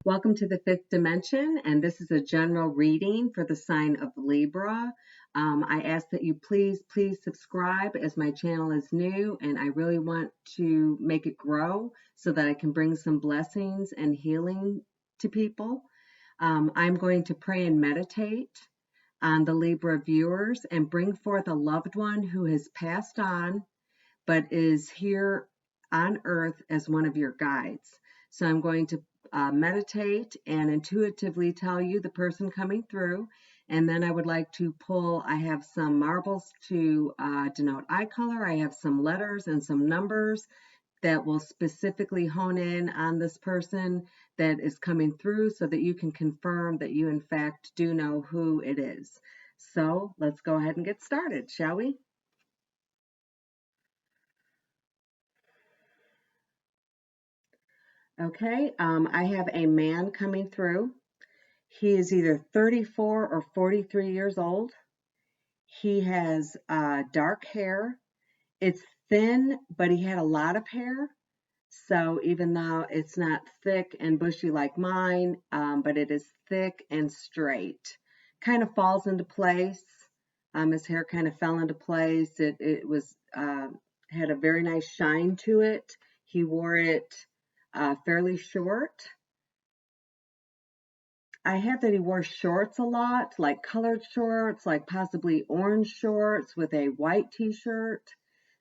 Welcome to the fifth dimension, and this is a general reading for the sign of Libra. I ask that you please subscribe as my channel is new and I really want to make it grow so that I can bring some blessings and healing to people. I'm going to pray and meditate on the Libra viewers and bring forth a loved one who has passed on but is here on earth as one of your guides. So I'm going to meditate and intuitively tell you the person coming through. And then I would like to pull, I have some marbles to denote eye color. I have some letters and some numbers that will specifically hone in on this person that is coming through so that you can confirm that you in fact do know who it is. So let's go ahead and get started, shall we? Okay, I have a man coming through. He is either 34 or 43 years old. He has dark hair. It's thin, but he had a lot of hair. So even though it's not thick and bushy like mine, but it is thick and straight. Kind of falls into place. His hair kind of fell into place. It was had a very nice shine to it. He wore it fairly short. I have that he wore shorts a lot, like colored shorts, like possibly orange shorts with a white t-shirt.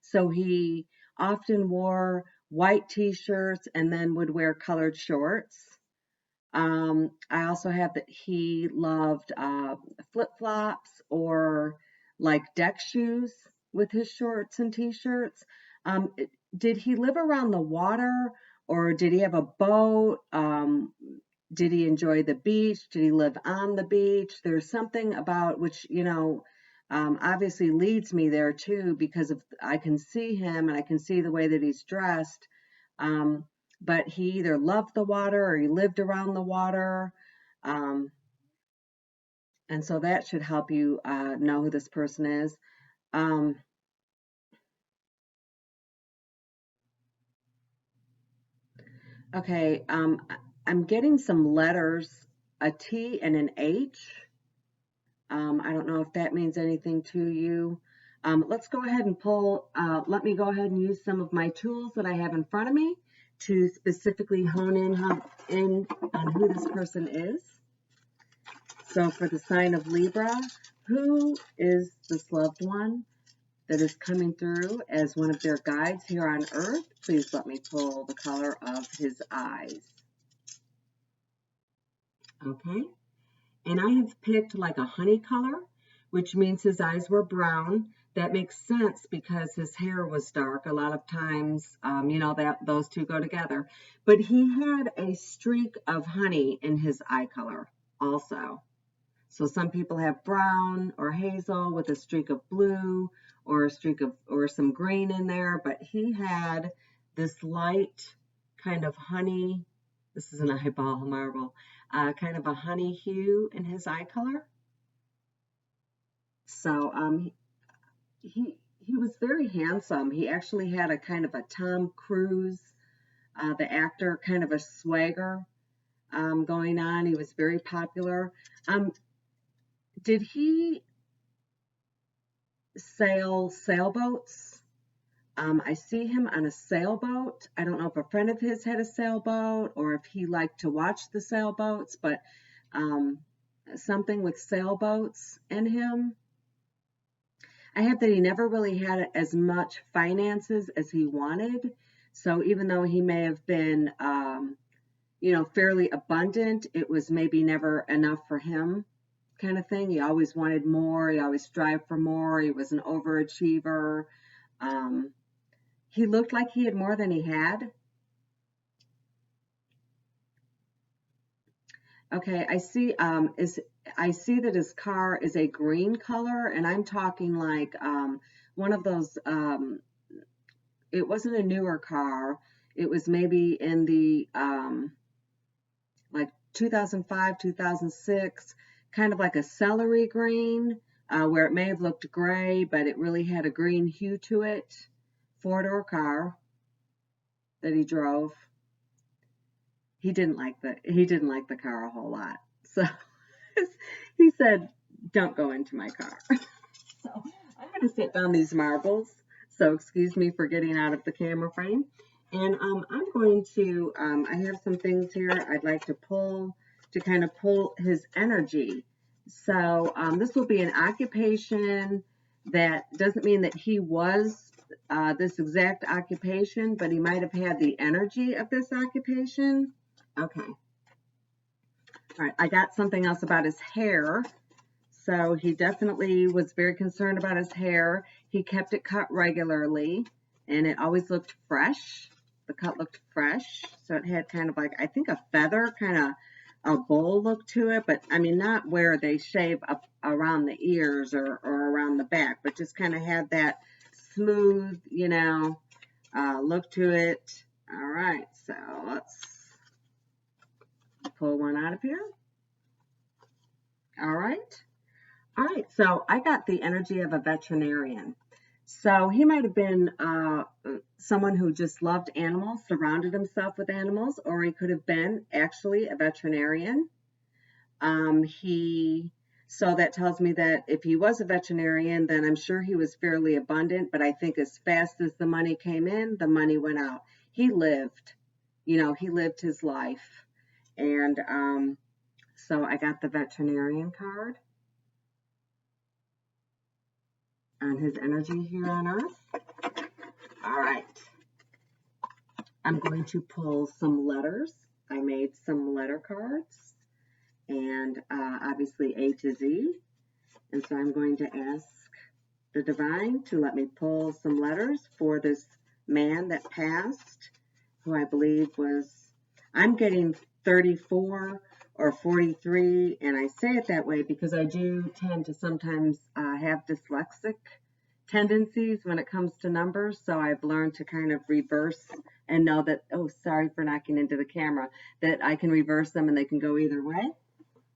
So he often wore white t-shirts and then would wear colored shorts. I also have that he loved flip-flops or like deck shoes with his shorts and t-shirts. Um, did he live around the water or did he have a boat? Did he enjoy the beach? Did he live on the beach? There's something about which, obviously leads me there too, because of I can see him and I can see the way that he's dressed. But he either loved the water or he lived around the water. Um, and so that should help you know who this person is. Um, okay, I'm getting some letters, a T and an H. I don't know if that means anything to you. Let's go ahead and let me go ahead and use some of my tools that I have in front of me to specifically hone in on who this person is. So for the sign of Libra, who is this loved one that is coming through as one of their guides here on earth? Please let me pull the color of his eyes. Okay. And I have picked like a honey color, which means his eyes were brown. That makes sense because his hair was dark. A lot of times, that those two go together. But he had a streak of honey in his eye color also. So some people have brown or hazel with a streak of blue or a streak of or some green in there, but he had this light kind of honey. This is an eyeball marble, kind of a honey hue in his eye color. So he was very handsome. He actually had a kind of a Tom Cruise, the actor, kind of a swagger going on. He was very popular. Did he sail sailboats? I see him on a sailboat. I don't know if a friend of his had a sailboat or if he liked to watch the sailboats, but something with sailboats in him. I have that he never really had as much finances as he wanted. So even though he may have been, fairly abundant, it was maybe never enough for him kind of thing. He always wanted more. He always strived for more. He was an overachiever. He looked like he had more than he had. Okay, I see that his car is a green color, and I'm talking like one of those it wasn't a newer car. It was maybe in the like 2005, 2006, kind of like a celery green, where it may have looked gray, but it really had a green hue to it. Four-door car that he drove. he didn't like the car a whole lot. So he said, "Don't go into my car." So I'm going to sit down these marbles. So excuse me for getting out of the camera frame. And I'm going to, I have some things here I'd like to pull to kind of pull his energy. So this will be an occupation that doesn't mean that he was this exact occupation, but he might have had the energy of this occupation. Okay. All right. I got something else about his hair. So he definitely was very concerned about his hair. He kept it cut regularly, and it always looked fresh. The cut looked fresh, so it had kind of like, I think, a feather, kind of a bowl look to it, but I mean, not where they shave up around the ears or around the back, but just kind of had that smooth, look to it. All right, so let's pull one out of here. All right. All right, so I got the energy of a veterinarian. So he might have been someone who just loved animals, surrounded himself with animals, or he could have been actually a veterinarian. So that tells me that if he was a veterinarian, then I'm sure he was fairly abundant, but I think as fast as the money came in, the money went out. He lived his life. And so I got the veterinarian card on his energy here on Earth. All right. I'm going to pull some letters. I made some letter cards, and obviously A to Z. And so I'm going to ask the divine to let me pull some letters for this man that passed, who I believe was, I'm getting 34 or 43, and I say it that way because I do tend to sometimes have dyslexic tendencies when it comes to numbers, so I've learned to kind of reverse and know that, oh, sorry for knocking into the camera, that I can reverse them and they can go either way.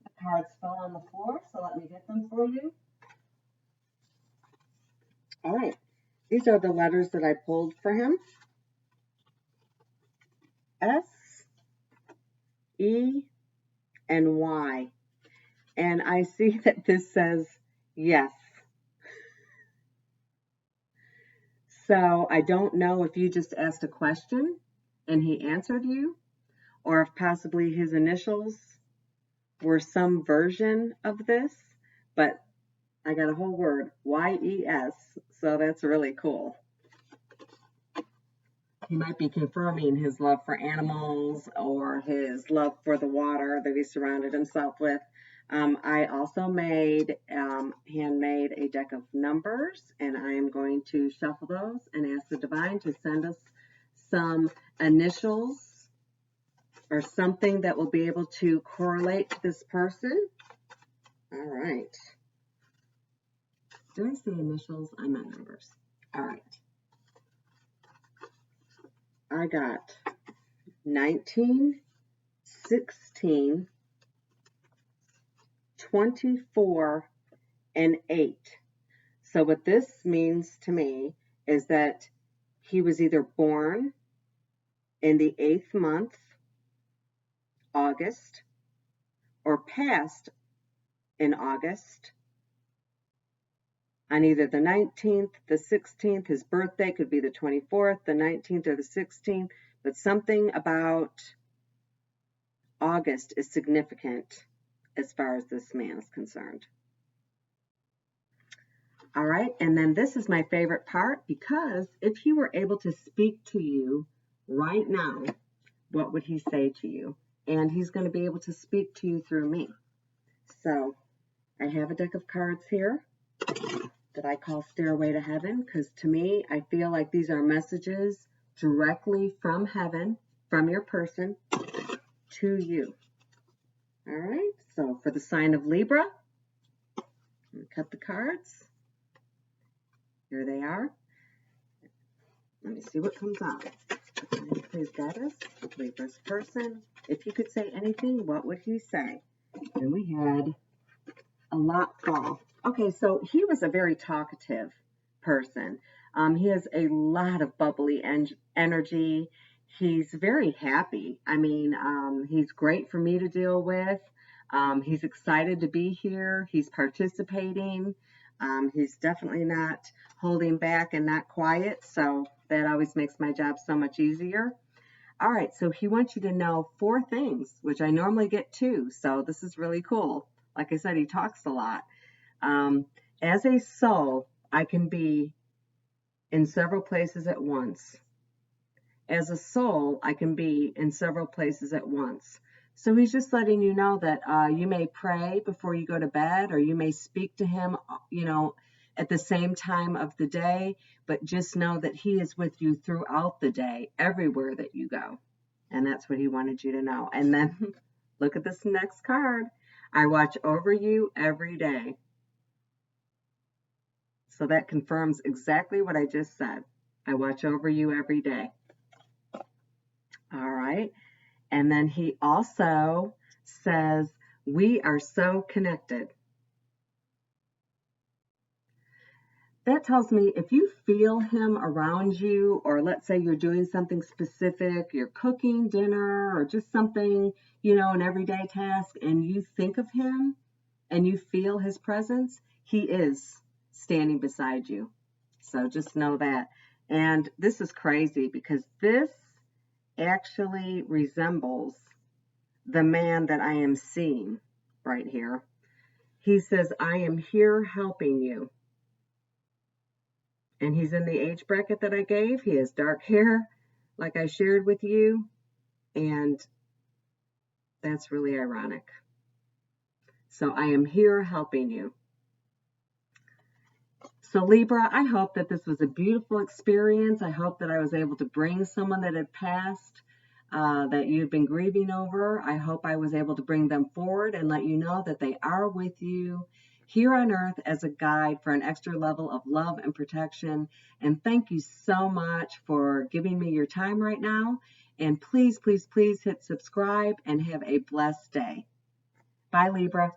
The cards fell on the floor, so let me get them for you. All right, these are the letters that I pulled for him. S, E, and Y. And I see that this says yes. So I don't know if you just asked a question and he answered you, or if possibly his initials were some version of this, but I got a whole word, Y-E-S, so that's really cool. He might be confirming his love for animals or his love for the water that he surrounded himself with. I also handmade a deck of numbers, and I am going to shuffle those and ask the divine to send us some initials or something that will be able to correlate to this person. All right. Did I say initials? I meant numbers. All right. I got 19, 16, 24, and 8. So what this means to me is that he was either born in the 8th month, August, or passed in August, on either the 19th, the 16th, his birthday could be the 24th, the 19th, or the 16th, but something about August is significant as far as this man is concerned. All right, and then this is my favorite part, because if he were able to speak to you right now, what would he say to you? And he's going to be able to speak to you through me. So I have a deck of cards here that I call Stairway to Heaven, because to me, I feel like these are messages directly from heaven, from your person, to you. All right, so for the sign of Libra, I'm going to cut the cards. Here they are. Let me see what comes out. Please guide us, Libra's person. If you could say anything, what would he say? And we had a lot fall. Okay, so he was a very talkative person. He has a lot of bubbly energy. He's very happy. I mean, he's great for me to deal with. He's excited to be here. He's participating. He's definitely not holding back and not quiet. So that always makes my job so much easier. All right, so he wants you to know 4 things, which I normally get 2. So this is really cool. Like I said, he talks a lot. Um, as a soul, I can be in several places at once. As a soul, I can be in several places at once. So he's just letting you know that you may pray before you go to bed, or you may speak to him, at the same time of the day, but just know that he is with you throughout the day, everywhere that you go. And that's what he wanted you to know. And then look at this next card. I watch over you every day. So that confirms exactly what I just said. I watch over you every day. All right. And then he also says, we are so connected. That tells me if you feel him around you, or let's say you're doing something specific, you're cooking dinner or just something, an everyday task, and you think of him and you feel his presence, he is standing beside you. So just know that. And this is crazy because this actually resembles the man that I am seeing right here. He says, I am here helping you. And he's in the age bracket that I gave. He has dark hair, like I shared with you. And that's really ironic. So I am here helping you. So Libra, I hope that this was a beautiful experience. I hope that I was able to bring someone that had passed, that you've been grieving over. I hope I was able to bring them forward and let you know that they are with you here on earth as a guide for an extra level of love and protection. And thank you so much for giving me your time right now. And please, please, please hit subscribe and have a blessed day. Bye, Libra.